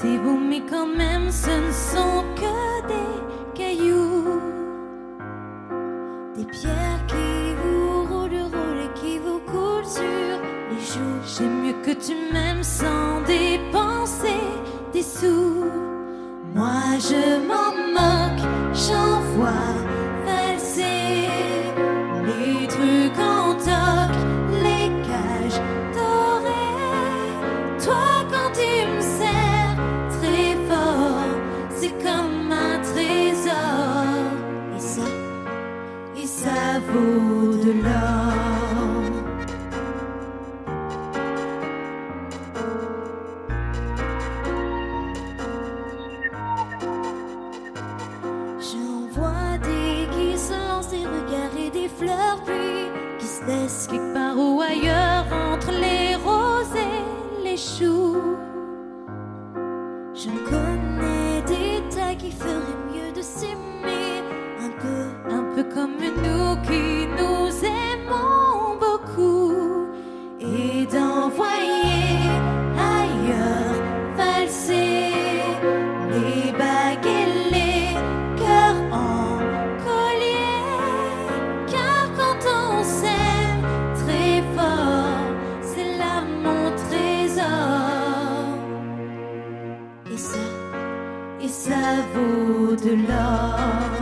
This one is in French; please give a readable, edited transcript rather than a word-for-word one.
C'est beau mais quand même ce ne sont que des cailloux, des pierres qui vous roulent et qui vous coulent sur les joues. J'aime mieux que tu m'aimes sans dépenser des sous. Moi je m'en moque, j'en vois valser les trucs en toc, les cages dorées. Toi quand tu me serres très fort, c'est comme un trésor. Et ça vaut de l'or. J'en vois des qui se lancent des regards et des fleurs, puis qui se laissent quelque part ou ailleurs entre les roses et les choux. J'en connais des tas qui feraient mieux de s'aimer un peu comme nous qui nous aimons beaucoup, et d'envoyer ailleurs valser les bagues et les cœurs en collier. Car quand on s'aime très fort, c'est là mon trésor. Et ça vaut de l'or.